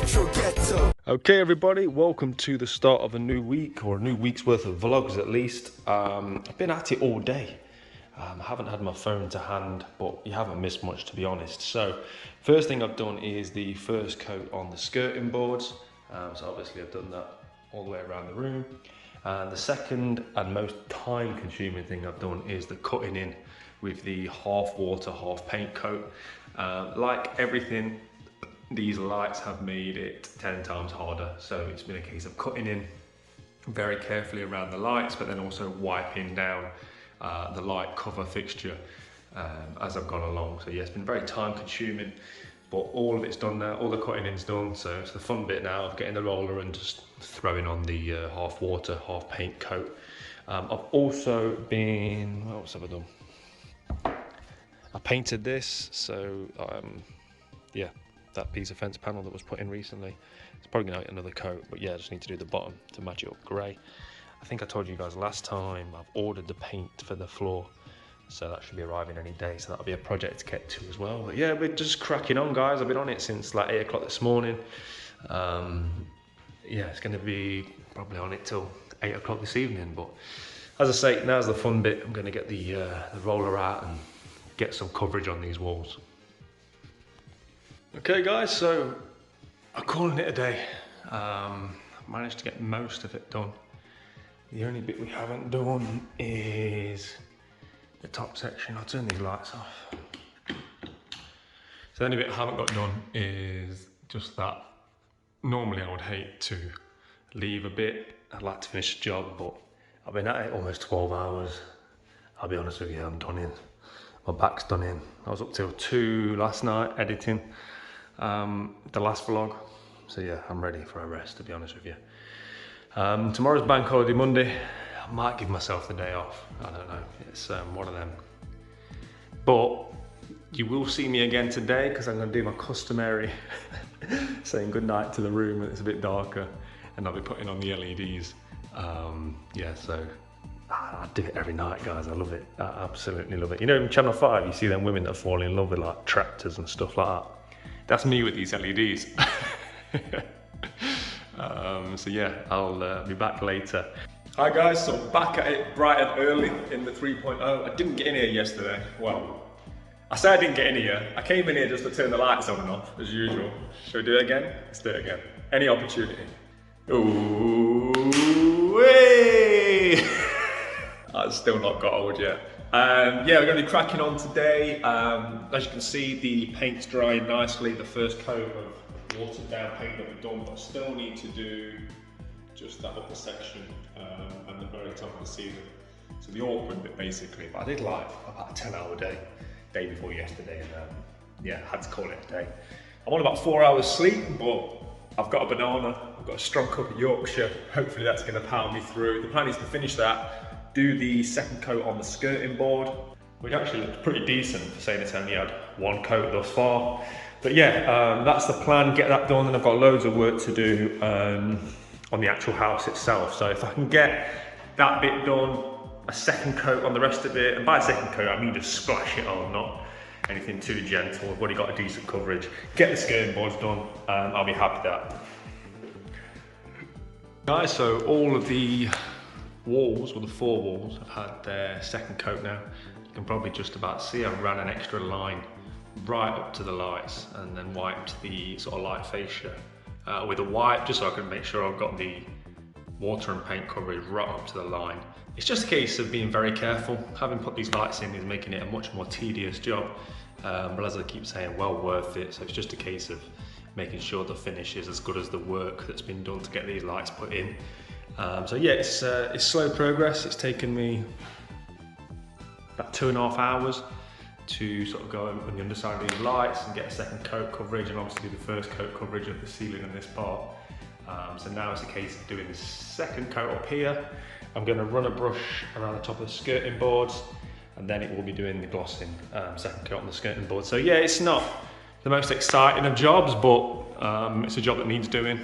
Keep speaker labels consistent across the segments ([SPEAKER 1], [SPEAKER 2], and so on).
[SPEAKER 1] Metro Ghetto.
[SPEAKER 2] Okay everybody, welcome to the start of a new week, or a new week's worth of vlogs at least. I've been at it all day. I haven't had my phone to hand, but you haven't missed much to be honest. So first thing I've done is the first coat on the skirting boards. So obviously I've done that all the way around the room. And the second and most time consuming thing I've done is the cutting in with the half water, half paint coat. Like everything, these lights have made it 10 times harder. So it's been a case of cutting in very carefully around the lights, but then also wiping down the light cover fixture as I've gone along. So yeah, it's been very time consuming, but all of it's done now, all the cutting in's done. So it's the fun bit now of getting the roller and just throwing on the half water, half paint coat. I've also been, what else have I done? I painted this, so yeah, that piece of fence panel that was put in recently. It's probably gonna get another coat, but yeah, I just need to do the bottom to match it up grey. I think I told you guys last time I've ordered the paint for the floor, so that should be arriving any day, so that'll be a project to get to as well. But yeah, we're just cracking on, guys. I've been on it since like 8 o'clock this morning. Yeah, it's gonna be probably on it till 8 o'clock this evening, but as I say, now's the fun bit. I'm gonna get the roller out and get some coverage on these walls. Okay guys, so I'm calling it a day. Managed to get most of it done. The only bit we haven't done is the top section. I'll turn these lights off. So the only bit I haven't got done is just that. Normally I would hate to leave a bit. I'd like to finish the job, but I've been at it almost 12 hours. I'll be honest with you, I'm done in. My back's done in. I was up till 2 last night editing the last vlog. So yeah, I'm ready for a rest, to be honest with you. Tomorrow's bank holiday Monday. I might give myself the day off. I don't know, it's one of them. But you will see me again today because I'm gonna do my customary saying goodnight to the room when it's a bit darker, and I'll be putting on the LEDs. Yeah, so I do it every night, guys. I love it. I absolutely love it. You know, in Channel 5, you see them women that fall in love with like tractors and stuff like that. That's me with these LEDs. So yeah, I'll be back later. Hi guys, so back at it bright and early in the 3.0. I didn't get in here yesterday. Well, I say I didn't get in here. I came in here just to turn the lights on and off, as usual. Shall we do it again? Let's do it again. Any opportunity. Ooh, way! I've still not got old yet. Yeah, we're going to be cracking on today. As you can see, the paint's drying nicely. The first coat of watered down paint that we've done, but I still need to do just that upper section and the very top of the ceiling. So the awkward bit basically, but I did like about a 10-hour day before yesterday, and yeah, I had to call it a day. I'm on about 4 hours sleep, but I've got a banana, I've got a strong cup of Yorkshire. Hopefully that's going to power me through. The plan is to finish that, do the second coat on the skirting board, which actually looks pretty decent for saying it's only had one coat thus far. But yeah, that's the plan, get that done, and I've got loads of work to do on the actual house itself. So if I can get that bit done, a second coat on the rest of it, and by a second coat I mean just splash it on, not anything too gentle. I've already got a decent coverage. Get the skirting boards done, I'll be happy with that. Guys, so all of the walls, or the 4 walls, have had their second coat now. You can probably just about see I ran an extra line right up to the lights and then wiped the sort of light fascia with a wipe, just so I can make sure I've got the water and paint coverage right up to the line. It's just a case of being very careful. Having put these lights in is making it a much more tedious job, but as I keep saying, well worth it. So it's just a case of making sure the finish is as good as the work that's been done to get these lights put in. So yeah, it's slow progress. It's taken me about 2.5 hours to sort of go on the underside of these lights and get a second coat coverage, and obviously the first coat coverage of the ceiling and this part. So now it's a case of doing the second coat up here. I'm going to run a brush around the top of the skirting boards, and then it will be doing the glossing, second coat on the skirting board. So yeah, it's not the most exciting of jobs, but it's a job that needs doing.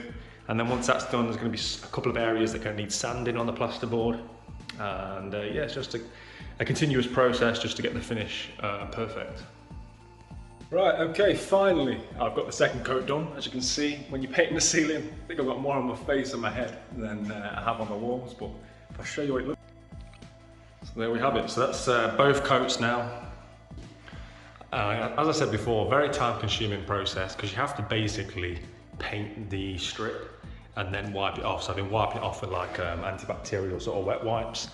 [SPEAKER 2] And then once that's done, there's going to be a couple of areas that are going to need sanding on the plasterboard. And yeah, it's just a continuous process just to get the finish perfect.
[SPEAKER 1] Right, okay, finally I've got the second coat done. As you can see, when you're painting the ceiling, I think I've got more on my face and my head than I have on the walls, but if I show you what it looks like. So there we have it. So that's both coats now. As I said before, very time consuming process because you have to basically paint the strip and then wipe it off. So I've been wiping it off with like antibacterial sort of wet wipes.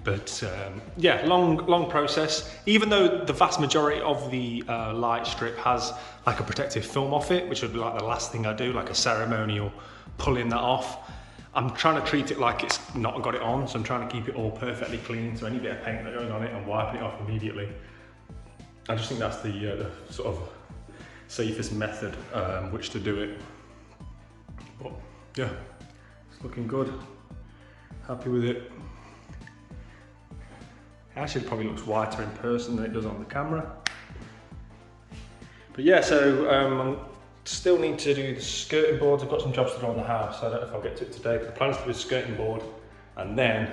[SPEAKER 1] But yeah, long process. Even though the vast majority of the light strip has like a protective film off it, which would be like the last thing I do, like a ceremonial pulling that off. I'm trying to treat it like it's not got it on, so I'm trying to keep it all perfectly clean. So any bit of paint that goes on it, I'm wiping it off immediately. I just think that's the sort of safest method which to do it. But yeah, it's looking good. Happy with it. Actually, it probably looks whiter in person than it does on the camera. But yeah, so I still need to do the skirting boards. I've got some jobs to do on the house. I don't know if I'll get to it today, but the plan is to do the skirting board and then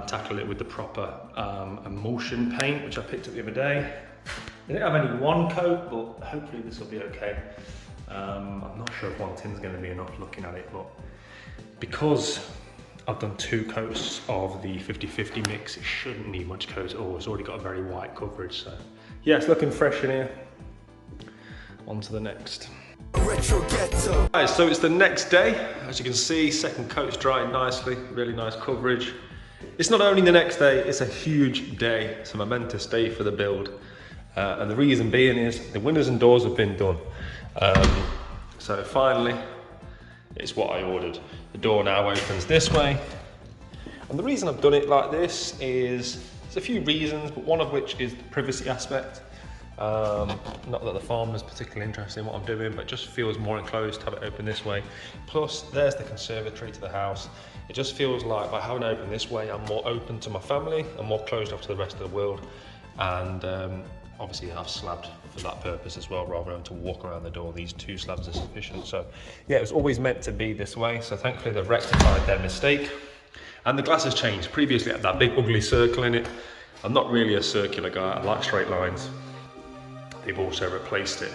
[SPEAKER 1] tackle it with the proper emulsion paint, which I picked up the other day. I didn't have any one coat, but hopefully this will be okay. I'm not sure if one tin's going to be enough looking at it, but because I've done 2 coats of the 50-50 mix, it shouldn't need much coat at all. It's already got a very white coverage, so yeah, it's looking fresh in here. On to the next. Right, so it's the next day. As you can see, second coat's drying nicely, really nice coverage. It's not only the next day, it's a huge day. It's a momentous day for the build. And the reason being is the windows and doors have been done. So finally, it's what I ordered. The door now opens this way. And the reason I've done it like this is, there's a few reasons, but one of which is the privacy aspect. Not that the farmer's particularly interested in what I'm doing, but it just feels more enclosed to have it open this way. Plus, there's the conservatory to the house. It just feels like by having it open this way, I'm more open to my family, I'm more closed off to the rest of the world. And obviously I've slabbed for that purpose as well, rather than to walk around the door. These 2 slabs are sufficient. So yeah, it was always meant to be this way. So thankfully they've rectified their mistake. And the glass has changed. Previously it had that big ugly circle in it. I'm not really a circular guy, I like straight lines. They've also replaced it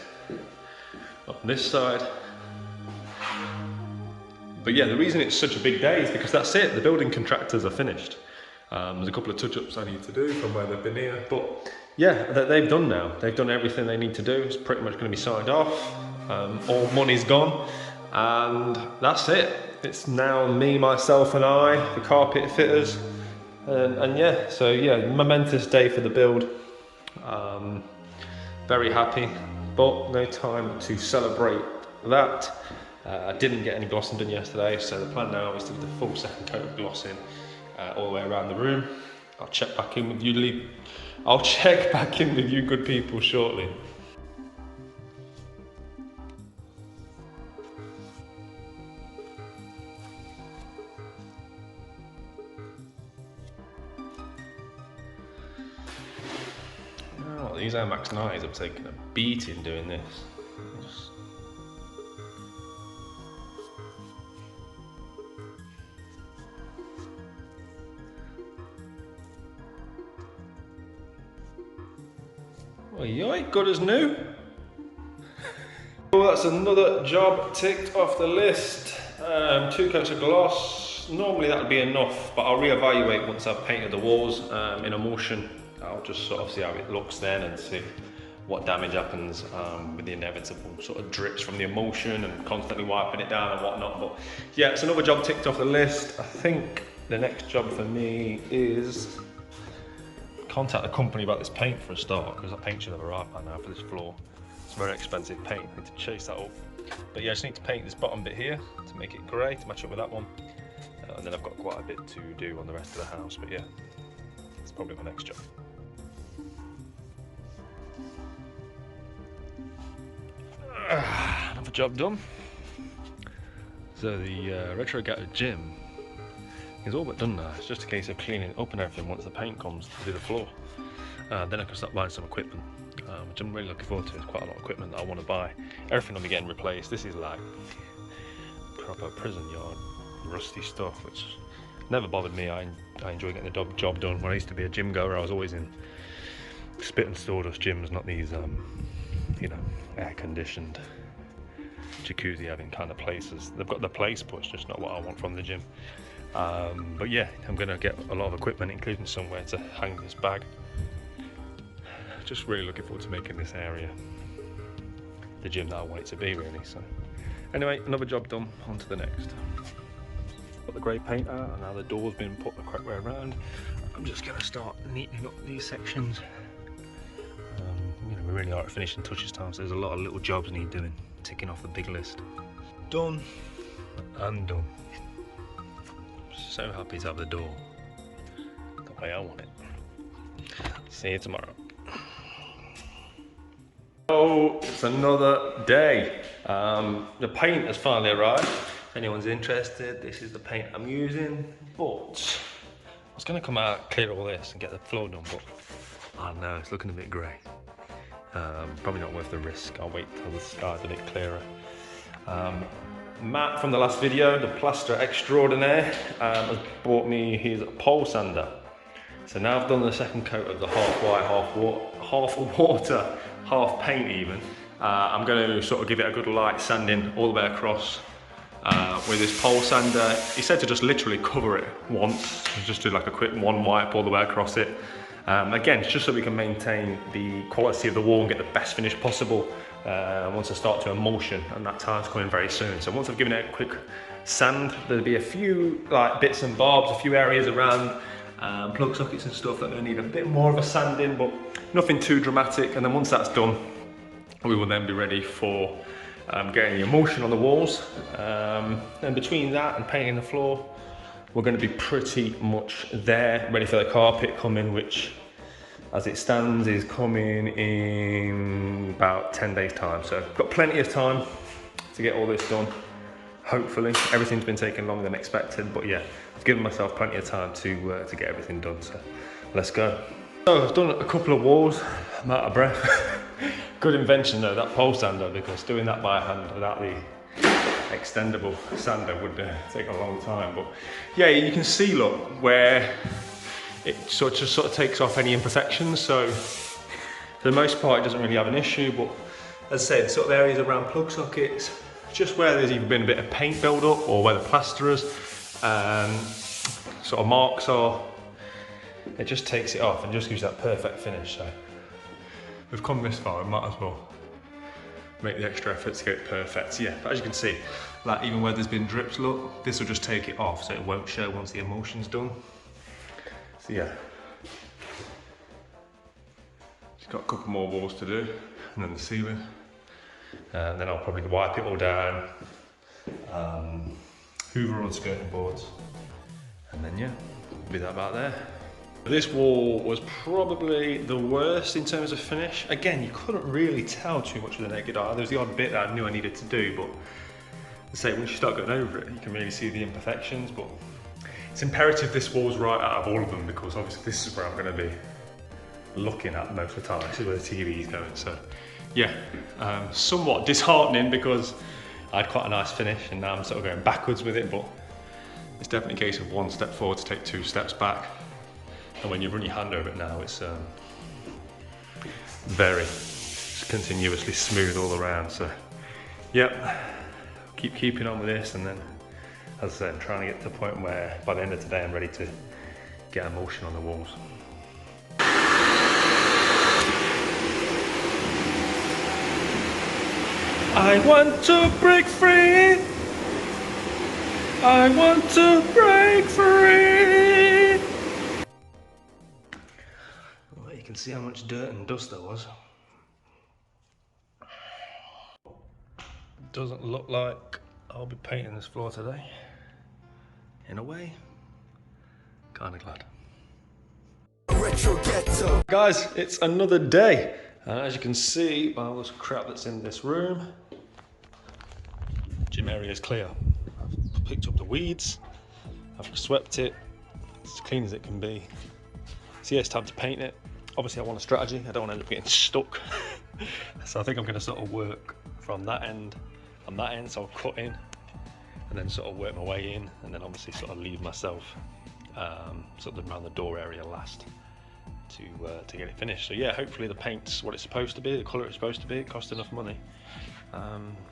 [SPEAKER 1] on this side. But yeah, the reason it's such a big day is because that's it. The building contractors are finished. There's a couple of touch-ups I need to do from where they've been here, but yeah, they've done now. They've done everything they need to do. It's pretty much going to be signed off. All money's gone, and that's it. It's now me, myself, and I, the carpet fitters, and yeah. So yeah, momentous day for the build. Very happy, but no time to celebrate that. I didn't get any glossing done yesterday, so the plan now is to do the full second coat of glossing all the way around the room. I'll check back in with you, I'll check back in with you good people shortly. Oh, these Air Max 9s have taken a beating doing this. Oh, yoy, good as new. Well, that's another job ticked off the list. 2 coats of gloss. Normally that would be enough, but I'll reevaluate once I've painted the walls in emulsion. I'll just sort of see how it looks then and see what damage happens with the inevitable sort of drips from the emulsion and constantly wiping it down and whatnot. But yeah, it's another job ticked off the list. I think the next job for me is contact the company about this paint for a start, because that paint should have arrived by now for this floor. It's very expensive paint, I need to chase that up. But yeah, I just need to paint this bottom bit here to make it grey, to match up with that one. And then I've got quite a bit to do on the rest of the house, but yeah, it's probably my next job. Another job done. So the retro gated gym is all but done now. It's just a case of cleaning it up and everything once the paint comes to do the floor. Then I can start buying some equipment, which I'm really looking forward to. There's quite a lot of equipment that I want to buy. Everything will be getting replaced. This is like proper prison yard, rusty stuff, which never bothered me. I enjoy getting the job done. When I used to be a gym goer, I was always in spit and sawdust gyms, not these, you know, air conditioned jacuzzi having kind of places. They've got the place, but it's just not what I want from the gym. But yeah, I'm gonna get a lot of equipment, including somewhere to hang this bag. Just really looking forward to making this area the gym that I want it to be, really. So anyway, another job done, on to the next. Got the grey paint out, and now the door's been put the correct way around. I'm just gonna start neatening up these sections. You know, we really are at finishing touches time, so there's a lot of little jobs need doing, ticking off the big list. Done and done. So happy to have the door the way I want it. See you tomorrow. Oh, it's another day. The paint has finally arrived. If anyone's interested, this is the paint I'm using. But I was going to come out, clear all this and get the floor done, but I know it's looking a bit grey. Probably not worth the risk. I'll wait till the sky's a bit clearer. Matt from the last video, the plaster extraordinaire, has bought me his pole sander. So now I've done the second coat of the half white, half water, half paint even. I'm going to sort of give it a good light sanding all the way across with this pole sander. He said to just literally cover it once, just do like a quick one wipe all the way across it. Again, it's just so we can maintain the quality of the wall and get the best finish possible once I start to emulsion, and that time's coming very soon. So once I've given it a quick sand, there'll be a few like bits and bobs, a few areas around plug sockets and stuff that will need a bit more of a sanding, but nothing too dramatic. And then once that's done, we will then be ready for getting the emulsion on the walls. And between that and painting the floor, we're going to be pretty much there, ready for the carpet coming, which as it stands is coming in about 10 days time. So got plenty of time to get all this done. Hopefully, everything's been taking longer than expected, but yeah, I've given myself plenty of time to get everything done, so let's go. So I've done a couple of walls, I'm out of breath. Good invention though, that pole sander, because doing that by hand without the extendable sander would take a long time. But yeah, you can see, look, where it sort of takes off any imperfections. So for the most part, it doesn't really have an issue, but as I said, sort of areas around plug sockets, just where there's either been a bit of paint build up or where the plasterers sort of marks are, it just takes it off and just gives that perfect finish. So we've come this far, we might as well make the extra effort to get it perfect. Yeah, but as you can see, like even where there's been drips, look, this will just take it off, so it won't show once the emulsion's done. So yeah, just got a couple more walls to do, and then the ceiling. And then I'll probably wipe it all down, hoover all the skirting boards, and then yeah, be that about there. This wall was probably the worst in terms of finish. Again, you couldn't really tell too much with the naked eye. There was the odd bit that I knew I needed to do, but I say once you start going over it, you can really see the imperfections. But it's imperative this wall's right out of all of them, because obviously this is where I'm going to be looking at most of the time. This is where the TV is going. So yeah, somewhat disheartening because I had quite a nice finish and now I'm sort of going backwards with it, but it's definitely a case of one step forward to take 2 steps back. And when you run your hand over it now, it's very continuously smooth all around. So yep, keep keeping on with this, and then as I said, I'm trying to get to the point where by the end of today I'm ready to get emulsion on the walls. I want to break free. I want to break free. Well, you can see how much dirt and dust there was. Doesn't look like I'll be painting this floor today. In a way, kind of glad. Guys, it's another day. And as you can see by all this crap that's in this room, gym area is clear. I've picked up the weeds, I've swept it, it's as clean as it can be. So yeah, it's time to paint it. Obviously I want a strategy, I don't want to end up getting stuck. So I think I'm going to sort of work from that end and that end, so I'll cut in and then sort of work my way in, and then obviously sort of leave myself sort of around the door area last.
[SPEAKER 2] to get it finished. So yeah, hopefully the paint's what it's supposed to be, the colour it's supposed to be, it cost enough money.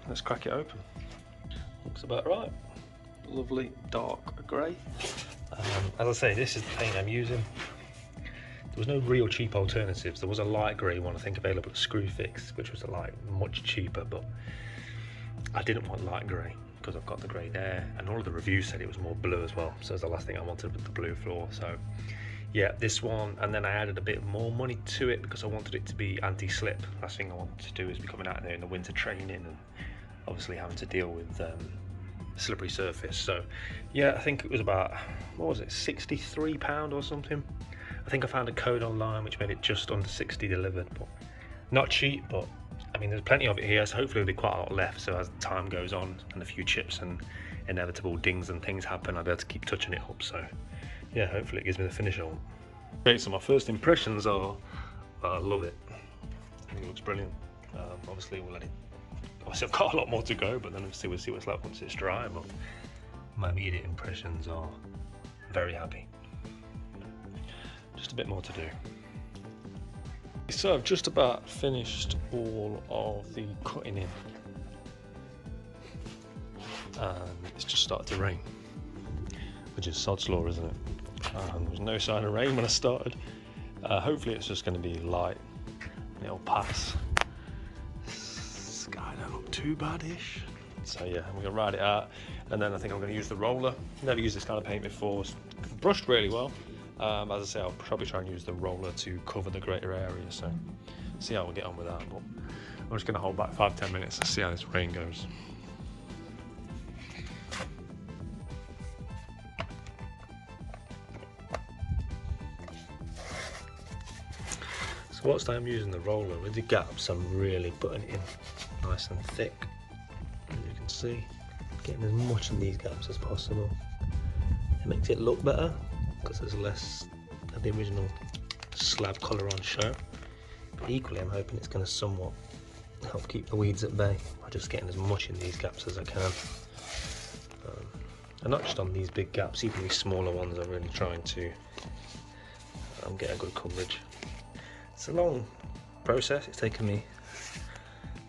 [SPEAKER 2] Let's crack it open. Looks about right. Lovely dark grey. As I say, this is the paint I'm using. There was no real cheap alternatives. There was a light grey one I think available at Screwfix, which was like much cheaper, but I didn't want light grey because I've got the grey there, and all of the reviews said it was more blue as well, so it's the last thing I wanted with the blue floor. So yeah, this one, and then I added a bit more money to it because I wanted it to be anti-slip. Last thing I wanted to do is be coming out there in the winter training and obviously having to deal with slippery surface. So yeah, I think it was about, what was it, £63 or something. I think I found a code online which made it just under 60 delivered, but not cheap. But I mean, there's plenty of it here, so hopefully there'll be quite a lot left. So as time goes on and a few chips and inevitable dings and things happen, I'll be able to keep touching it up. So yeah, hopefully it gives me the finish I want. Okay, so my first impressions are, I love it. I think it looks brilliant. Obviously we'll let it, obviously I've got a lot more to go, but then we'll see what it's like once it's dry. But my immediate impressions are very happy. Just a bit more to do. So I've just about finished all of the cutting in, and it's just started to rain, which is sod's law, isn't it? There was no sign of rain when I started. Hopefully it's just going to be light and it'll pass. Sky don't look too bad-ish. So yeah, I'm going to ride it out, and then I think I'm going to use the roller. Never used this kind of paint before. It's brushed really well. As I say, I'll probably try and use the roller to cover the greater area, so see how we'll get on with that. But I'm just going to hold back 5-10 minutes and see how this rain goes. So whilst I'm using the roller, with the gaps I'm really putting it in nice and thick, as you can see, getting as much of these gaps as possible. It makes it look better because there's less of the original slab colour on show, but equally I'm hoping it's going to somewhat help keep the weeds at bay by just getting as much in these gaps as I can. And not just on these big gaps, even these smaller ones I'm really trying to get a good coverage. It's a long process, it's taken me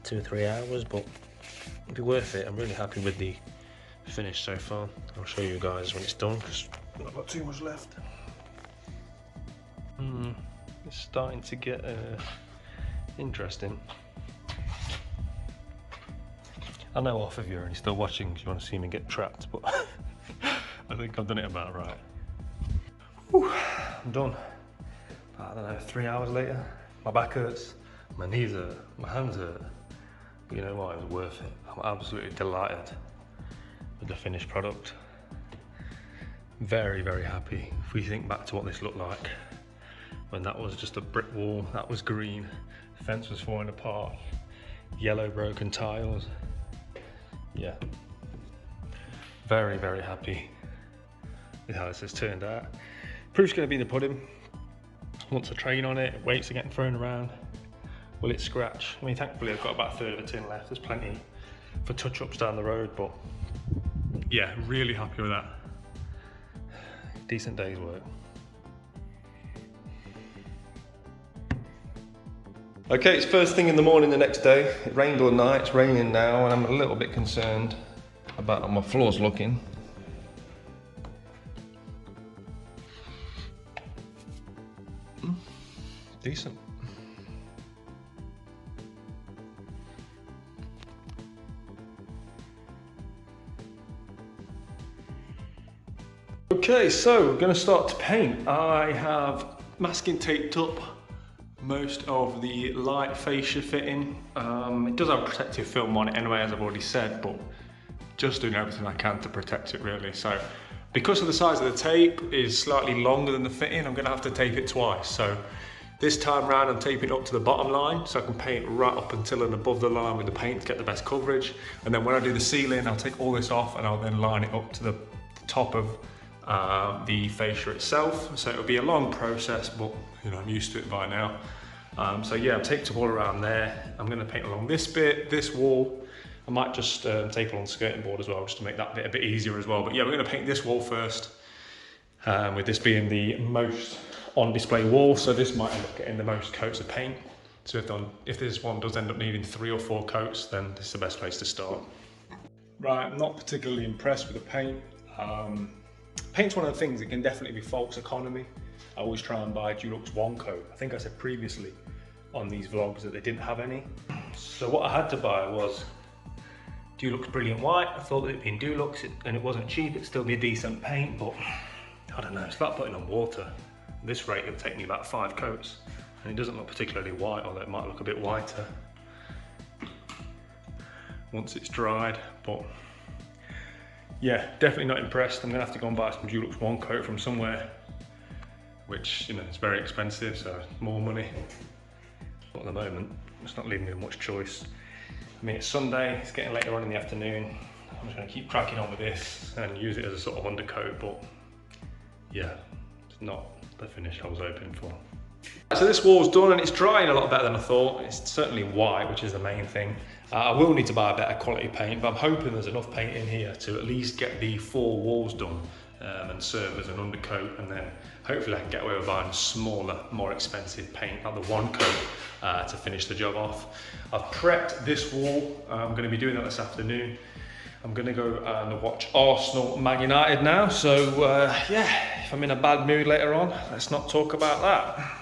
[SPEAKER 2] 2 or 3 hours, but it'll be worth it. I'm really happy with the finish so far. I'll show you guys when it's done because I've not got too much left. It's starting to get interesting. I know half of you are only still watching because you want to see me get trapped, but I think I've done it about right. Whew, I'm done. I don't know, 3 hours later, my back hurts, my knees hurt, my hands hurt. But you know what, it was worth it. I'm absolutely delighted with the finished product. Very, very happy. If we think back to what this looked like when that was just a brick wall, that was green, the fence was falling apart, yellow broken tiles. Yeah, very, very happy with how this has turned out. Proof's going to be in the pudding. Once I train on it, weights are getting thrown around. Will it scratch? I mean, thankfully I've got about a third of a tin left. There's plenty for touch-ups down the road, but yeah, really happy with that. Decent day's work. Okay, it's first thing in the morning the next day. It rained all night, it's raining now, and I'm a little bit concerned about how my floor's looking. Decent. Okay, so we're going to start to paint. I have masking taped up most of the light fascia fitting. It does have a protective film on it anyway, as I've already said, but just doing everything I can to protect it really. So because of the size of the tape is slightly longer than the fitting, I'm going to have to tape it twice. So this time round I'm taping it up to the bottom line so I can paint right up until and above the line with the paint to get the best coverage. And then when I do the ceiling, I'll take all this off and I'll then line it up to the top of the fascia itself. So it'll be a long process, but you know, I'm used to it by now. So yeah, I've taped up all around there. I'm going to paint along this bit, this wall. I might just tape along the skirting board as well, just to make that bit a bit easier as well. But yeah, we're going to paint this wall first,
[SPEAKER 1] with this being the most on display wall, so this might end up getting the most coats of paint. So if this one does end up needing 3 or 4 coats, then this is the best place to start. Right, I'm not particularly impressed with the paint. Paint's one of the things that can definitely be false economy. I always try and buy Dulux 1 coat. I think I said previously on these vlogs that they didn't have any. So what I had to buy was Dulux Brilliant White. I thought that it'd be in Dulux and it wasn't cheap, it'd still be a decent paint, but I don't know, it's like putting on water. At this rate, it'll take me about 5 coats. And it doesn't look particularly white, although it might look a bit whiter once it's dried, but yeah, definitely not impressed. I'm gonna have to go and buy some Dulux 1 coat from somewhere, which, you know, it's very expensive, so more money. But at the moment, it's not leaving me with much choice. I mean, it's Sunday, it's getting later on in the afternoon. I'm just gonna keep cracking on with this and use it as a sort of undercoat, but yeah, it's not the finish I was hoping for. So this wall's done and it's drying a lot better than I thought. It's certainly white, which is the main thing. I will need to buy a better quality paint, but I'm hoping there's enough paint in here to at least get the 4 walls done and serve as an undercoat, and then hopefully I can get away with buying smaller, more expensive paint, like the 1 coat, to finish the job off. I've prepped this wall. I'm going to be doing that this afternoon. I'm going to go and watch Arsenal Man United now, so yeah, if I'm in a bad mood later on, let's not talk about that.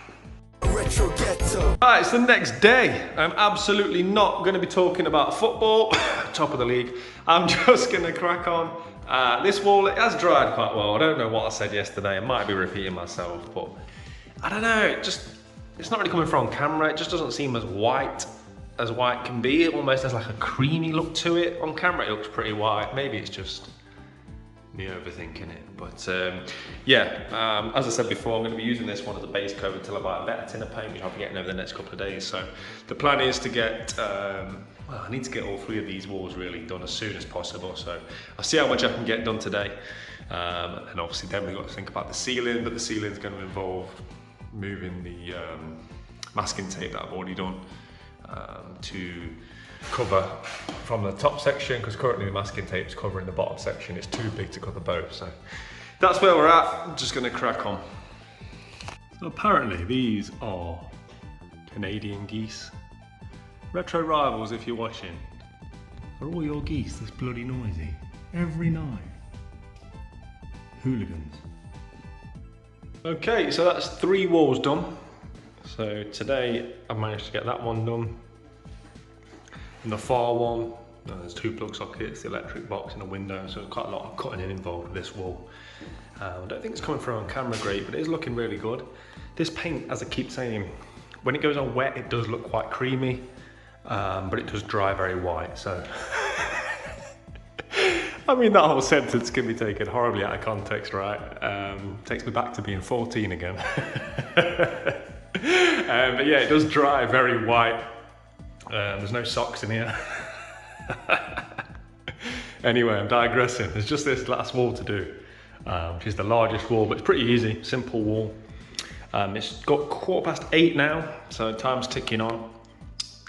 [SPEAKER 1] Alright, it's the next day. I'm absolutely not going to be talking about football, top of the league. I'm just going to crack on. This wall, it has dried quite well. I don't know what I said yesterday. I might be repeating myself, but I don't know. It's not really coming through on camera. It just doesn't seem as white can be. It almost has like a creamy look to it. On camera, it looks pretty white. Maybe it's just me overthinking it, but yeah, as I said before, I'm going to be using this one as a base coat until I buy a better tin of paint, which I'll be getting over the next couple of days. So the plan is to get, well, I need to get all 3 of these walls really done as soon as possible, so I'll see how much I can get done today, and obviously then we've got to think about the ceiling, but the ceiling's going to involve moving the masking tape that I've already done to cover from the top section, because currently the masking tape is covering the bottom section. It's too big to cover both, so that's where we're at. I'm just going to crack on. So apparently these are Canadian geese. Retro rivals, if you're watching. Are all your geese this bloody noisy every night? Hooligans. Okay, so that's 3 walls done. So today I've managed to get that one done. And the far one, there's 2 plug sockets, the electric box and a window, so there's quite a lot of cutting in involved with this wall. I don't think it's coming through on camera great, but it is looking really good. This paint, as I keep saying, when it goes on wet, it does look quite creamy, but it does dry very white, so. I mean, that whole sentence can be taken horribly out of context, right? Takes me back to being 14 again. But yeah, it does dry very white. There's no socks in here. Anyway, I'm digressing. There's just this last wall to do, which is the largest wall, but it's pretty easy, simple wall. It's got 8:15 now, so time's ticking on.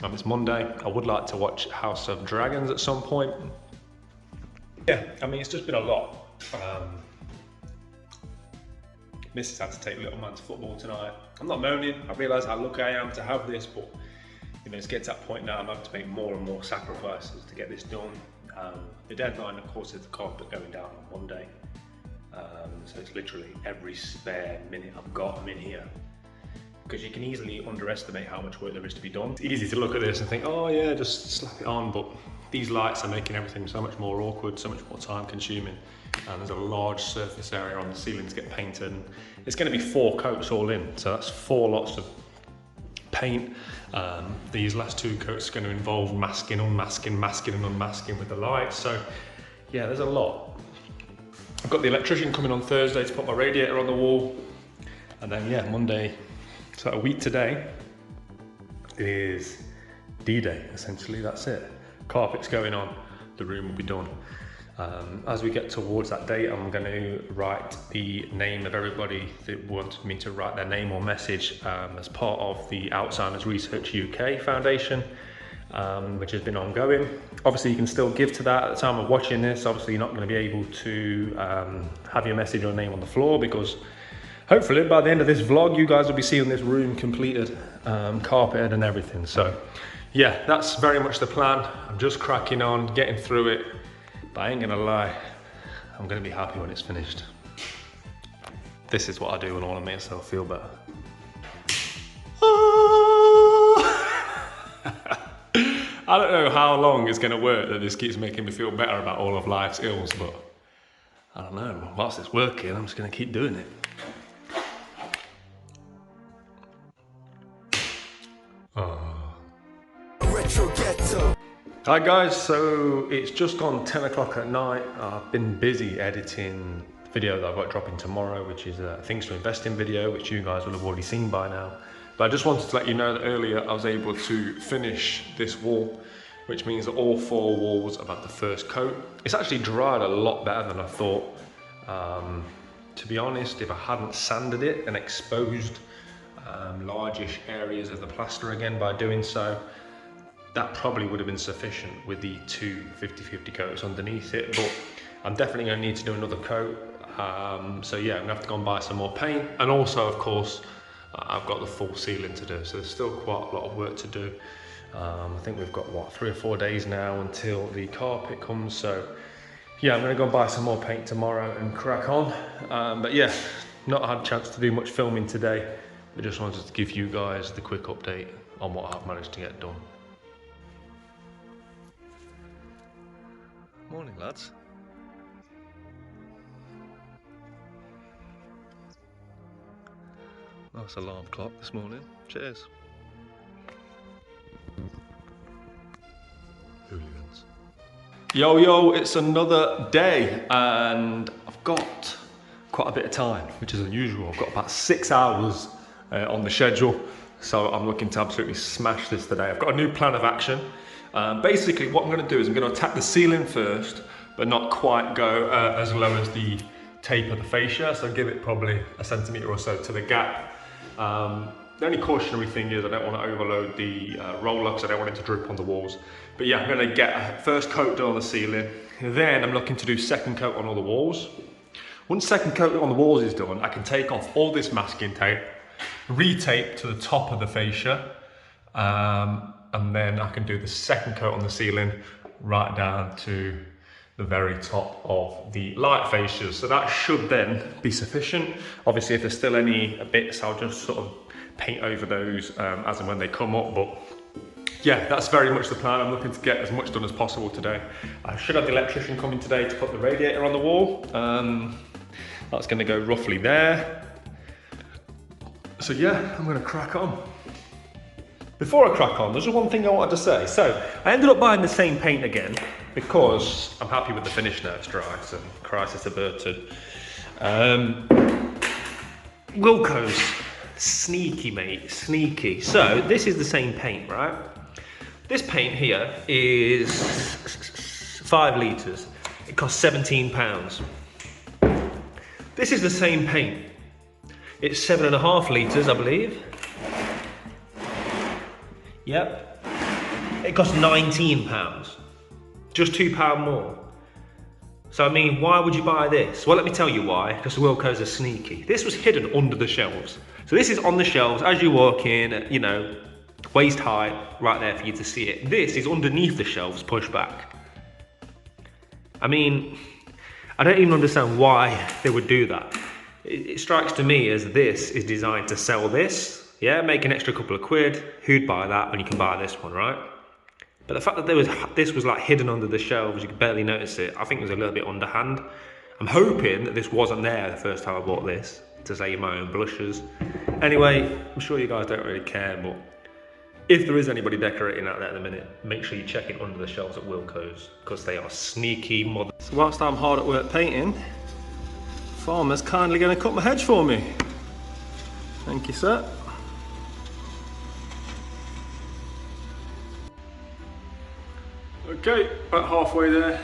[SPEAKER 1] It's Monday. I would like to watch House of Dragons at some point. Yeah, I mean, it's just been a lot. Mrs. had to take little man to football tonight. I'm not moaning. I realise how lucky I am to have this, but you know, it's getting to that point now. I'm having to make more and more sacrifices to get this done. The deadline, of course, is the carpet going down on Monday. So it's literally every spare minute I've got, I'm in here. Because you can easily underestimate how much work there is to be done. It's easy to look at this and think, oh yeah, just slap it on, but these lights are making everything so much more awkward, so much more time consuming. And there's a large surface area on the ceiling to get painted. And it's going to be 4 coats all in, so that's 4 lots of paint. These last 2 coats are going to involve masking, unmasking, masking and unmasking with the lights. So yeah, there's a lot. I've got the electrician coming on Thursday to put my radiator on the wall. And then yeah, Monday, so a week today is D-Day, essentially, that's it. Carpet's going on, the room will be done. As we get towards that date, I'm going to write the name of everybody that wanted me to write their name or message as part of the Alzheimer's Research UK Foundation. which has been ongoing. Obviously you can still give to that at the time of watching this. Obviously you're not going to be able to have your message or name on the floor, because hopefully by the end of this vlog you guys will be seeing this room completed, carpeted and everything. So yeah, that's very much the plan. I'm just cracking on, getting through it, but I ain't gonna lie, I'm gonna be happy when it's finished. This is what I do when I want to make myself feel better. I don't know how long it's going to work that this keeps making me feel better about all of life's ills, but I don't know. Whilst it's working, I'm just going to keep doing it. Oh. Hi guys, so it's just gone 10 o'clock at night. I've been busy editing the video that I've got dropping tomorrow, which is a things to invest in video, which you guys will have already seen by now. But I just wanted to let you know that earlier I was able to finish this wall, which means that all 4 walls have had the first coat. It's actually dried a lot better than I thought. To be honest, if I hadn't sanded it and exposed largish areas of the plaster again by doing so, that probably would have been sufficient with the 2 50/50 coats underneath it. But I'm definitely going to need to do another coat. So yeah, I'm going to have to go and buy some more paint. And also, of course, I've got the full ceiling to do, so there's still quite a lot of work to do. I think we've got, what, 3 or 4 days now until the carpet comes, so yeah, I'm going to go and buy some more paint tomorrow and crack on. But yeah, not had a chance to do much filming today. I just wanted to give you guys the quick update on what I've managed to get done. Morning, lads. Nice alarm clock this morning. Cheers. Hooligans. Yo, it's another day and I've got quite a bit of time, which is unusual. I've got about 6 hours on the schedule, so I'm looking to absolutely smash this today. I've got a new plan of action. Basically, what I'm going to do is I'm going to attack the ceiling first, but not quite go as low as the tape of the fascia, so give it probably a centimetre or so to the gap. The only cautionary thing is I don't want to overload the roller because I don't want it to drip on the walls. But yeah, I'm going to get a first coat done on the ceiling. Then I'm looking to do second coat on all the walls. Once second coat on the walls is done, I can take off all this masking tape, retape to the top of the fascia, and then I can do the second coat on the ceiling right down to the very top of the light fascias. So that should then be sufficient. Obviously, if there's still any bits, I'll just sort of paint over those as and when they come up. But yeah, that's very much the plan. I'm looking to get as much done as possible today. I should have the electrician coming today to put the radiator on the wall. That's going to go roughly there. So yeah, I'm going to crack on. Before I crack on, there's one thing I wanted to say. So I ended up buying the same paint again because I'm happy with the finish now. It's dry, so crisis averted. Wilko's sneaky, mate, sneaky. So this is the same paint, right? This paint here is 5 litres. It costs £17. This is the same paint. It's 7.5 litres, I believe. Yep. It costs £19. Just £2 more. So I mean, why would you buy this? Well, let me tell you why, because Wilko's are sneaky. This was hidden under the shelves. So this is on the shelves as you walk in, you know, waist height, right there for you to see it. This is underneath the shelves, pushed back. I mean, I don't even understand why they would do that. It strikes to me as this is designed to sell this, yeah, make an extra couple of quid. Who'd buy that when you can buy this one, right? But the fact that this was like hidden under the shelves, you could barely notice it, I think it was a little bit underhand. I'm hoping that this wasn't there the first time I bought this, to save my own blushes. Anyway, I'm sure you guys don't really care, but if there is anybody decorating out there at the minute, make sure you check it under the shelves at Wilko's, because they are sneaky mothers. So whilst I'm hard at work painting, Farmer's kindly going to cut my hedge for me. Thank you, sir. Okay, about halfway there.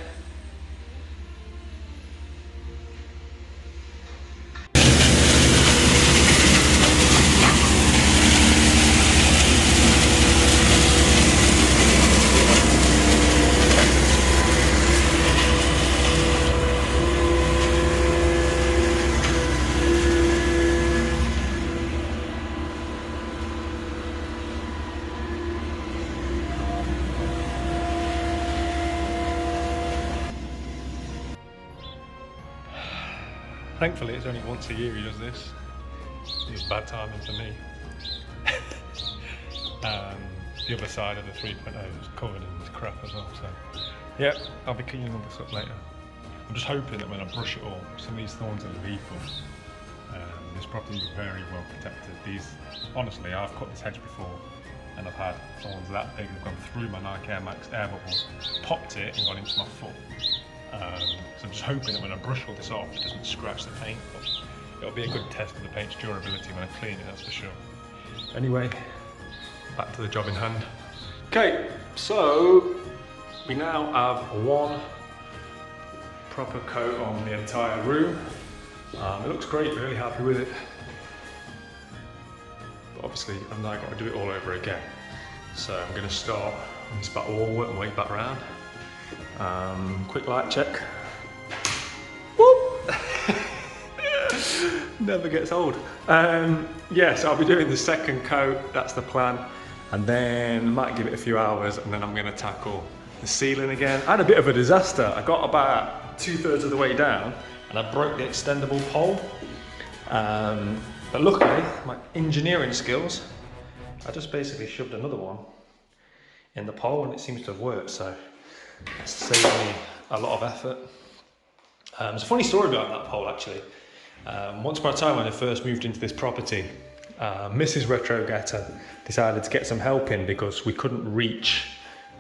[SPEAKER 1] Thankfully, it's only once a year he does this. It was bad timing for me. The other side of the 3.0 is covered in this crap as well, so yeah, I'll be cleaning all this up later. I'm just hoping that when I brush it all, some of these thorns are lethal. This property is very well protected. These, honestly, I've cut this hedge before and I've had thorns that big that have gone through my Nike Air Max air bubble, popped it and gone into my foot. So I'm just hoping that when I brush all this off, it doesn't scratch the paint, but it'll be a good test of the paint's durability when I clean it, that's for sure. Anyway, back to the job in hand. Okay, so we now have one proper coat on the entire room. It looks great, really happy with it. But obviously, I've now got to do it all over again. So I'm going to start on this back wall, work my way back round. Quick light check. Whoop! Never gets old. Yes, I'll be doing the second coat, that's the plan. And then might give it a few hours and then I'm going to tackle the ceiling again. I had a bit of a disaster. I got about 2/3 of the way down and I broke the extendable pole. But luckily, my engineering skills, I just basically shoved another one in the pole and it seems to have worked, so it's saved me a lot of effort. There's a funny story behind that pole actually. Once upon a time when I first moved into this property, Mrs. Retro Getter decided to get some help in because we couldn't reach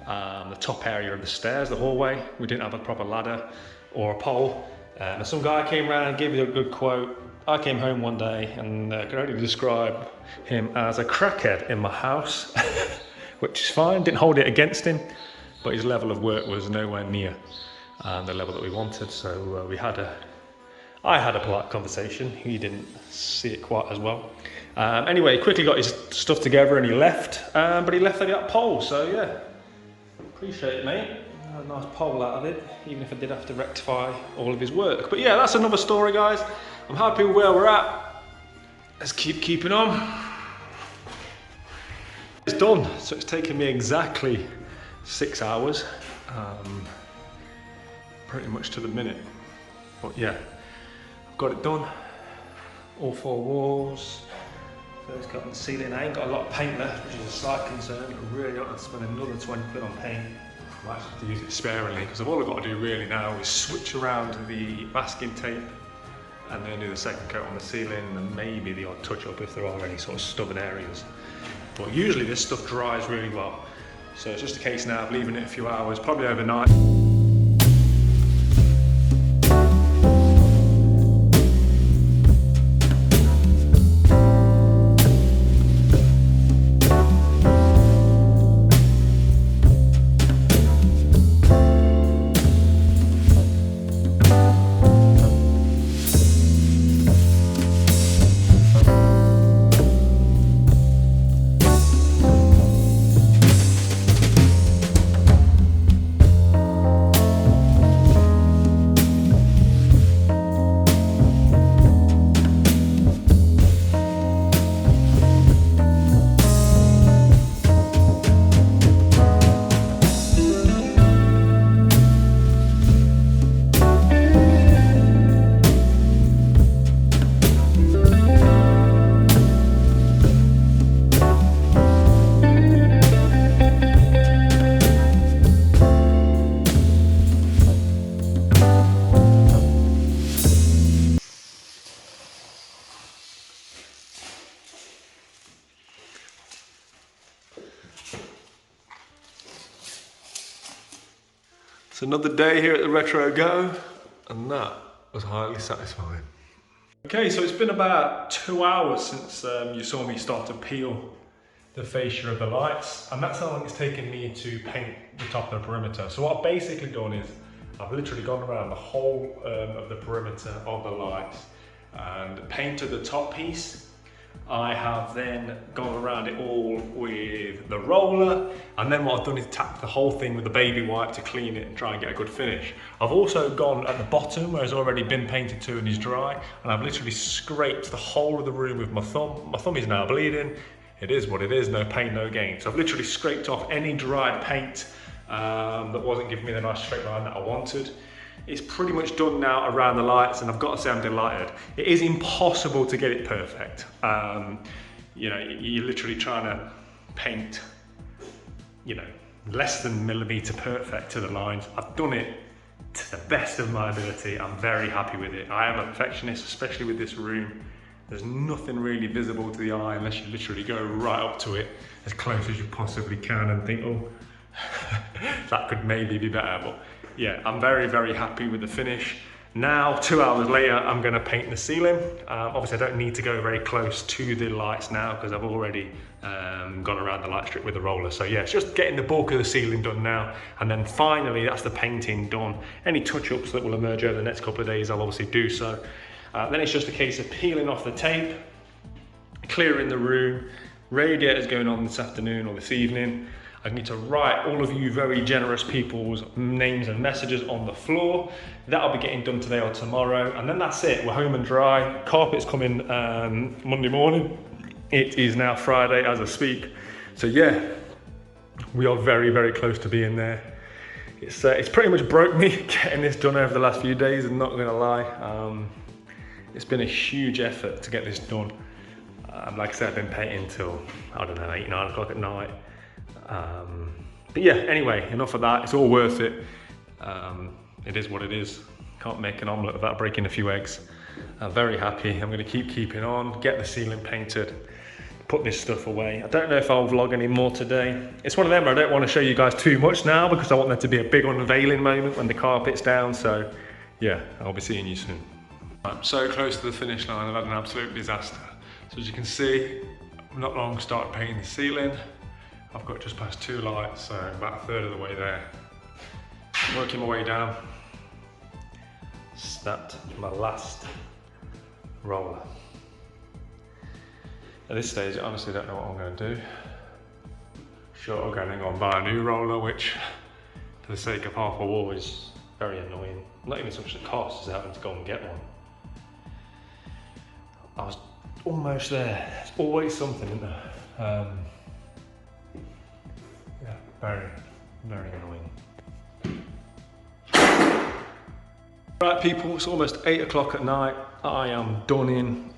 [SPEAKER 1] the top area of the stairs, the hallway. We didn't have a proper ladder or a pole. And some guy came around and gave me a good quote. I came home one day and could only describe him as a crackhead in my house, which is fine, didn't hold it against him, but his level of work was nowhere near the level that we wanted. So I had a polite conversation. He didn't see it quite as well. Anyway, he quickly got his stuff together and he left, but he left that pole, so yeah, appreciate it, mate. A nice pole out of it, even if I did have to rectify all of his work. But yeah, that's another story, guys. I'm happy with where we're at. Let's keep keeping on. It's done, so it's taken me exactly 6 hours, pretty much to the minute. But yeah, I've got it done. All 4 walls. First cut on the ceiling. I ain't got a lot of paint left, which is a slight concern. I really don't have to spend another 20 quid on paint. I might have to use it sparingly because all I've got to do really now is switch around the masking tape and then do the second coat on the ceiling and maybe the odd touch up if there are any sort of stubborn areas. But usually this stuff dries really well. So it's just a case now of leaving it a few hours, probably overnight. It's another day here at the Retro Go, and that was highly satisfying. Okay, so it's been about 2 hours since you saw me start to peel the fascia of the lights, and that's how long it's taken me to paint the top of the perimeter. So what I've basically done is I've literally gone around the whole of the perimeter of the lights and painted the top piece. I have then gone around it all with the roller, and then what I've done is tapped the whole thing with the baby wipe to clean it and try and get a good finish. I've also gone at the bottom where it's already been painted to and is dry, and I've literally scraped the whole of the room with my thumb. My thumb is now bleeding. It is what it is, no pain, no gain. So I've literally scraped off any dried paint that wasn't giving me the nice straight line that I wanted. It's pretty much done now around the lights, and I've got to say I'm delighted. It is impossible to get it perfect. You know, you're literally trying to paint, you know, less than millimeter perfect to the lines. I've done it to the best of my ability. I'm very happy with it. I am a perfectionist, especially with this room. There's nothing really visible to the eye unless you literally go right up to it as close as you possibly can and think, oh, that could maybe be better. But yeah, I'm very, very happy with the finish. Now, 2 hours later, I'm gonna paint the ceiling. Obviously, I don't need to go very close to the lights now because I've already gone around the light strip with the roller. So yeah, it's just getting the bulk of the ceiling done now. And then finally, that's the painting done. Any touch-ups that will emerge over the next couple of days, I'll obviously do so. Then it's just a case of peeling off the tape, clearing the room. Radiator's going on this afternoon or this evening. I need to write all of you very generous people's names and messages on the floor. That'll be getting done today or tomorrow. And then that's it, we're home and dry. Carpet's coming Monday morning. It is now Friday as I speak. So yeah, we are very, very close to being there. It's pretty much broke me getting this done over the last few days, I'm not gonna lie. It's been a huge effort to get this done. Like I said, I've been painting till, I don't know, 8, 9 o'clock at night. But yeah, anyway, enough of that. It's all worth it. It is what it is. Can't make an omelette without breaking a few eggs. I'm very happy. I'm going to keeping on, get the ceiling painted, put this stuff away. I don't know if I'll vlog any more today. It's one of them where I don't want to show you guys too much now because I want there to be a big unveiling moment when the carpet's down. So yeah, I'll be seeing you soon. I'm so close to the finish line. I've had an absolute disaster. So as you can see, I've not long started painting the ceiling. I've got just past 2 lights, so about a third of the way there. Working my way down. Snapped my last roller. At this stage, I honestly don't know what I'm going to do. Short of going and buy a new roller, which, for the sake of half a wall, is very annoying. Not even so much the cost as having to go and get one. I was almost there. There's always something in there. Yeah, very, very annoying. Right people, it's almost 8 o'clock at night. I am done in.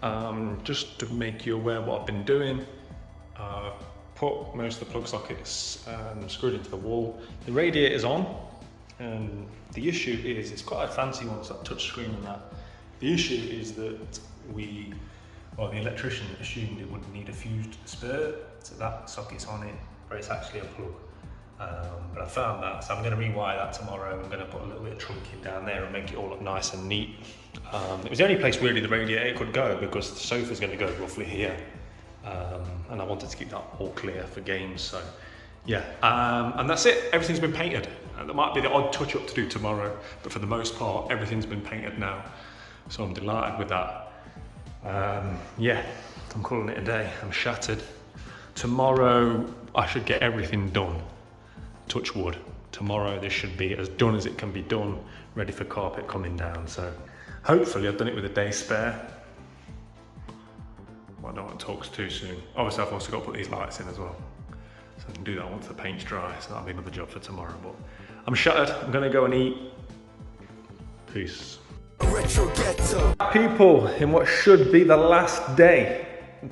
[SPEAKER 1] Just to make you aware what I've been doing. Put most of the plug sockets screwed into the wall. The radiator's on, and the issue is, it's quite a fancy one, it's like touch screen and that. The issue is that the electrician assumed it wouldn't need a fused spur, so that socket's on it, but it's actually a plug. But I found that, so I'm going to rewire that tomorrow. I'm going to put a little bit of trunking down there and make it all look nice and neat. It was the only place really the radiator could go because the sofa's going to go roughly here. And I wanted to keep that all clear for games, so yeah. And that's it, everything's been painted. There might be the odd touch up to do tomorrow, but for the most part, everything's been painted now. So I'm delighted with that. Yeah, I'm calling it a day. I'm shattered. Tomorrow I should get everything done. Touch wood. Tomorrow this should be as done as it can be done, ready for carpet coming down. So hopefully I've done it with a day spare. Well, I don't want to talk too soon. Obviously I've also got to put these lights in as well. So I can do that once the paint's dry, so that'll be another job for tomorrow. But I'm shattered, I'm gonna go and eat. Peace. People, in what should be the last day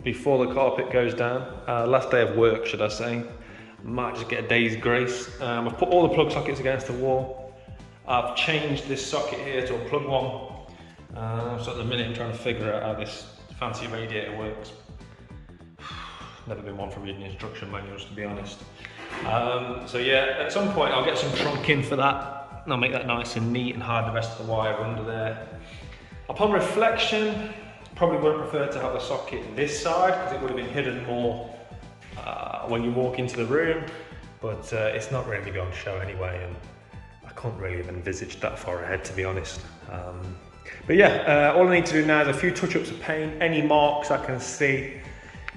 [SPEAKER 1] before the carpet goes down, last day of work should I say, might just get a day's grace. I've put all the plug sockets against the wall. I've changed this socket here to a plug one. So at the minute I'm trying to figure out how this fancy radiator works. Never been one for reading instruction manuals, to be honest. So yeah, at some point I'll get some trunking for that. And I'll make that nice and neat and hide the rest of the wire under there. Upon reflection, probably would have preferred to have the socket this side because it would have been hidden more when you walk into the room, but it's not really going to show anyway, and I can't really have envisaged that far ahead, to be honest. But yeah, all I need to do now is a few touch-ups of paint, any marks I can see,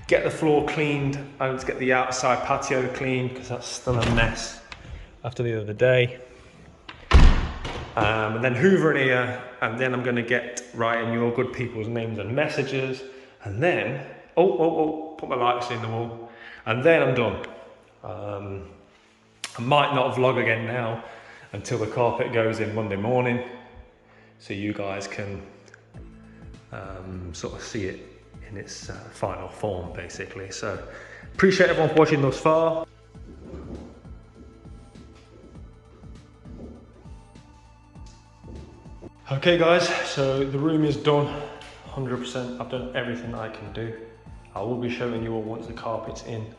[SPEAKER 1] get the floor cleaned, and let's get the outside patio cleaned because that's still a mess after the other day. And then hoover in here, and then I'm going to get writing your good people's names and messages, and then put my lights in the wall, and then I'm done. I might not vlog again now until the carpet goes in Monday morning, so you guys can sort of see it in its final form, basically. So appreciate everyone for watching thus far. Okay guys, so the room is done 100%. I've done everything I can do. I will be showing you all once the carpet's in,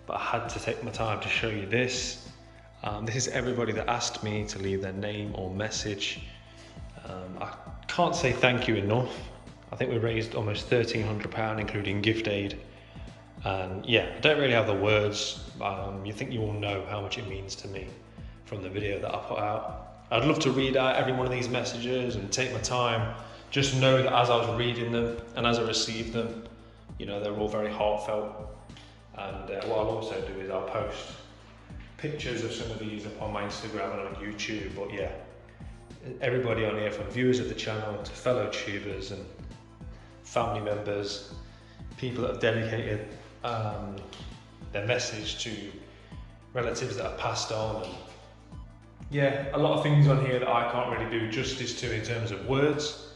[SPEAKER 1] but I had to take my time to show you this. This is everybody that asked me to leave their name or message. I can't say thank you enough. I think we raised almost £1,300, including gift aid. And yeah, I don't really have the words. You think you all know how much it means to me from the video that I put out. I'd love to read out every one of these messages and take my time. Just know that as I was reading them and as I received them, you know, they're all very heartfelt. And what I'll also do is I'll post pictures of some of these up on my Instagram and on YouTube. But yeah, everybody on here, from viewers of the channel to fellow tubers and family members, people that have dedicated their message to relatives that have passed on, and yeah, a lot of things on here that I can't really do justice to in terms of words,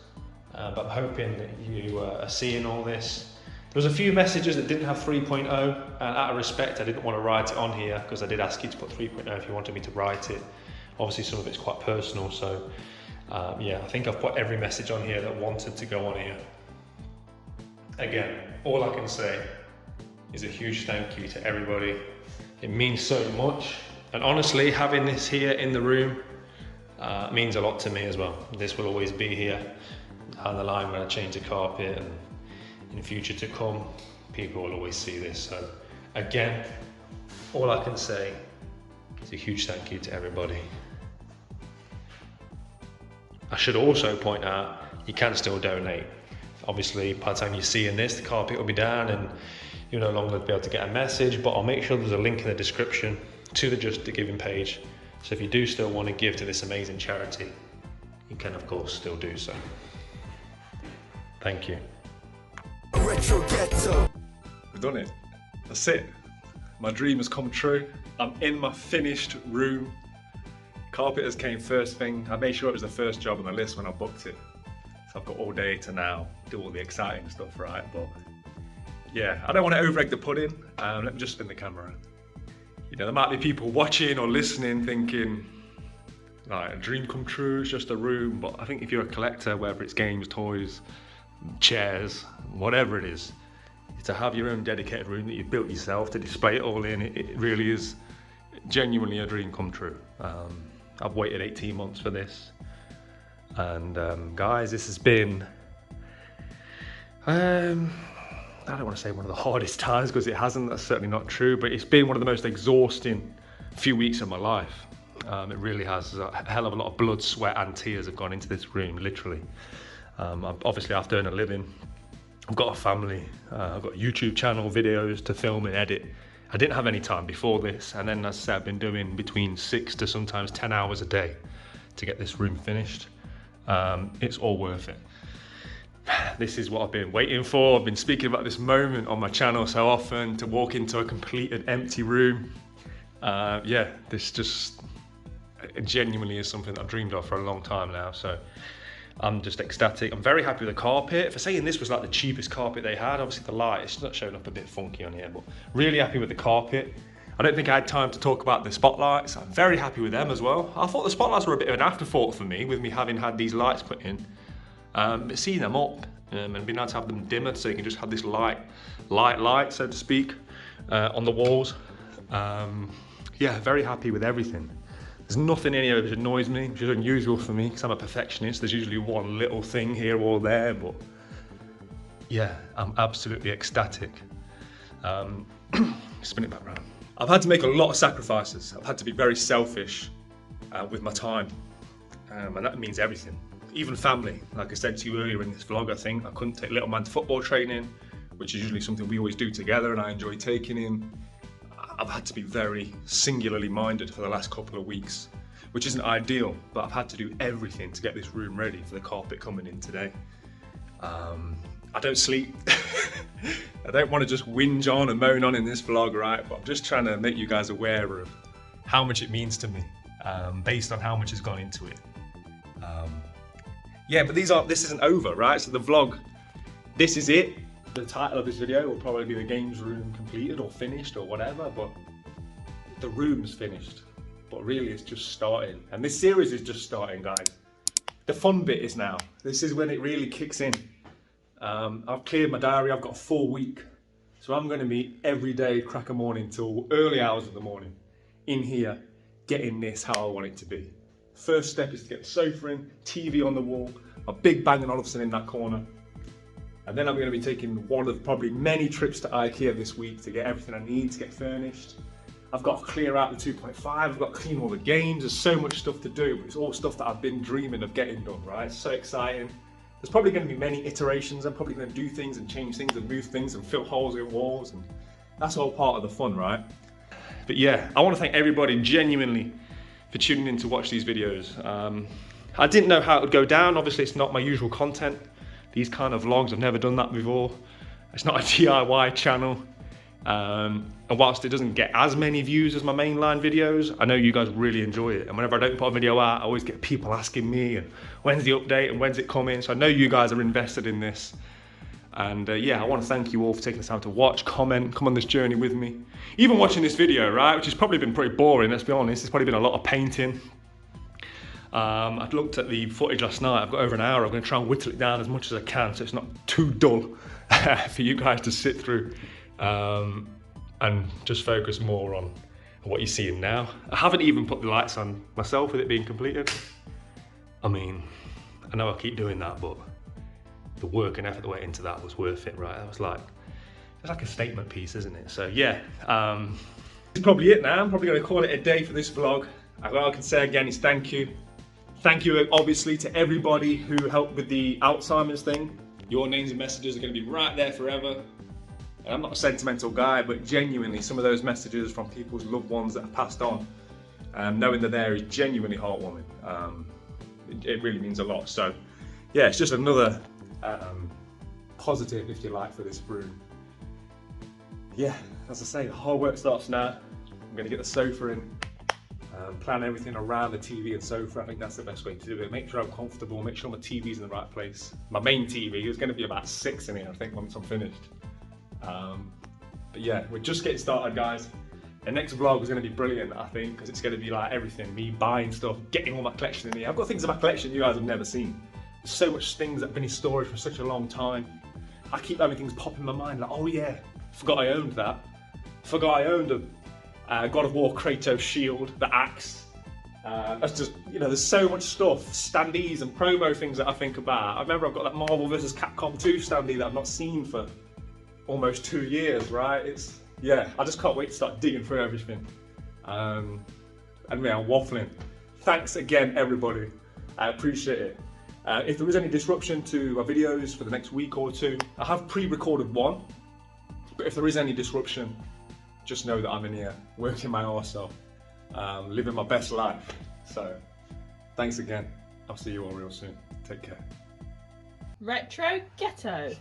[SPEAKER 1] but I'm hoping that you are seeing all this. There was a few messages that didn't have 3.0, and out of respect I didn't want to write it on here, because I did ask you to put 3.0 if you wanted me to write it. Obviously some of it's quite personal, so yeah, I think I've put every message on here that wanted to go on here. Again, all I can say is a huge thank you to everybody. It means so much, and honestly, having this here in the room means a lot to me as well. This will always be here down the line when I change the carpet, and in the future to come, people will always see this. So again, all I can say is a huge thank you to everybody. I should also point out, you can still donate. Obviously, by the time you're seeing this, the carpet will be down and you'll no longer be able to get a message, but I'll make sure there's a link in the description to the Just the Giving page. So if you do still want to give to this amazing charity, you can of course still do so. Thank you.
[SPEAKER 2] We've done it. That's it. My dream has come true. I'm in my finished room. Carpenters came first thing. I made sure it was the first job on the list when I booked it. So I've got all day to now do all the exciting stuff, right? But yeah, I don't want to over egg the pudding. Let me just spin the camera. You know, there might be people watching or listening thinking, like, a dream come true, it's just a room. But I think if you're a collector, whether it's games, toys, chairs, whatever it is, to have your own dedicated room that you've built yourself to display it all in, it really is genuinely a dream come true. I've waited 18 months for this, and guys, this has been I don't want to say one of the hardest times, because it hasn't, that's certainly not true, but it's been one of the most exhausting few weeks of my life. It really has. There's a hell of a lot of blood, sweat and tears have gone into this room, literally. Obviously I have to earn a living. I've got a family, I've got a YouTube channel, videos to film and edit. I didn't have any time before this, and then as I said, I've been doing between 6 to sometimes 10 hours a day to get this room finished. It's all worth it. This is what I've been waiting for. I've been speaking about this moment on my channel so often, to walk into a completed empty room. Yeah, this just genuinely is something that I've dreamed of for a long time now, so I'm just ecstatic. I'm very happy with the carpet. For saying this was like the cheapest carpet they had, obviously the light, it's not showing up a bit funky on here, but really happy with the carpet. I don't think I had time to talk about the spotlights. I'm very happy with them as well. I thought the spotlights were a bit of an afterthought for me, with me having had these lights put in. But seeing them up and being able to have them dimmer, so you can just have this light, so to speak, on the walls. Yeah, very happy with everything. There's nothing in here that annoys me, which is unusual for me, because I'm a perfectionist. There's usually one little thing here or there, but yeah, I'm absolutely ecstatic. Spin it back round. I've had to make a lot of sacrifices. I've had to be very selfish with my time, and that means everything. Even family. Like I said to you earlier in this vlog, I think I couldn't take little man to football training, which is usually something we always do together and I enjoy taking him. I've had to be very singularly minded for the last couple of weeks, which isn't ideal, but I've had to do everything to get this room ready for the carpet coming in today. I don't sleep. I don't want to just whinge on and moan on in this vlog, right? But I'm just trying to make you guys aware of how much it means to me, based on how much has gone into it.
[SPEAKER 1] Yeah, but this isn't over, right? So the vlog, this is it. The title of this video will probably be the games room completed or finished or whatever, but the room's finished. But really it's just starting. And this series is just starting, guys. The fun bit is now. This is when it really kicks in. I've cleared my diary, I've got a full week. So I'm gonna meet every day, crack a morning till early hours of the morning in here, getting this how I want it to be. First step is to get the sofa in, TV on the wall, a big Bang & Olufsen in that corner. And then I'm going to be taking one of probably many trips to IKEA this week to get everything I need to get furnished. I've got to clear out the 2.5, I've got to clean all the games, there's so much stuff to do, but it's all stuff that I've been dreaming of getting done, right? It's so exciting. There's probably going to be many iterations, I'm probably going to do things and change things and move things and fill holes in walls, and that's all part of the fun, right? But yeah, I want to thank everybody genuinely for tuning in to watch these videos. I didn't know how it would go down. Obviously it's not my usual content. These kind of vlogs, I've never done that before. It's not a DIY channel. And whilst it doesn't get as many views as my mainline videos, I know you guys really enjoy it. And whenever I don't put a video out, I always get people asking me, and when's the update and when's it coming? So I know you guys are invested in this. And yeah, I want to thank you all for taking the time to watch, comment, come on this journey with me. Even watching this video, right, which has probably been pretty boring, let's be honest. It's probably been a lot of painting. I looked at the footage last night. I've got over an hour. I'm going to try and whittle it down as much as I can so it's not too dull for you guys to sit through, and just focus more on what you're seeing now. I haven't even put the lights on myself with it being completed. I mean, I know I keep doing that, but the work and effort that went into that was worth it, right? It's like a statement piece, isn't it? So yeah, it's probably it now. I'm probably going to call it a day for this vlog. All I can say again is thank you. Thank you obviously to everybody who helped with the Alzheimer's thing. Your names and messages are going to be right there forever. And I'm not a sentimental guy, but genuinely some of those messages from people's loved ones that have passed on, knowing they're there is genuinely heartwarming. It really means a lot. So yeah, it's just another positive, if you like, for this room. Yeah, as I say, the hard work starts now. I'm going to get the sofa in, plan everything around the TV and sofa. I think that's the best way to do it. Make sure I'm comfortable, make sure my TV's in the right place. My main TV is going to be about 6 in here, I think, once I'm finished. But yeah, we're just getting started, guys. The next vlog is going to be brilliant, I think, because it's going to be like everything, me buying stuff, getting all my collection in here. I've got things in my collection you guys have never seen. There's so much things that have been in storage for such a long time. I keep having things pop in my mind like, oh yeah, forgot I owned that. Forgot I owned a God of War Kratos shield, the axe. That's just, you know, there's so much stuff, standees and promo things that I think about. I remember I've got that Marvel vs. Capcom 2 standee that I've not seen for almost 2 years, right? It's, yeah, I just can't wait to start digging through everything. And yeah, I'm waffling. Thanks again, everybody. I appreciate it. If there is any disruption to my videos for the next week or two, I have pre-recorded one, but if there is any disruption, just know that I'm in here working my arse off, living my best life. So thanks again. I'll see you all real soon. Take care.
[SPEAKER 3] Retro Ghetto.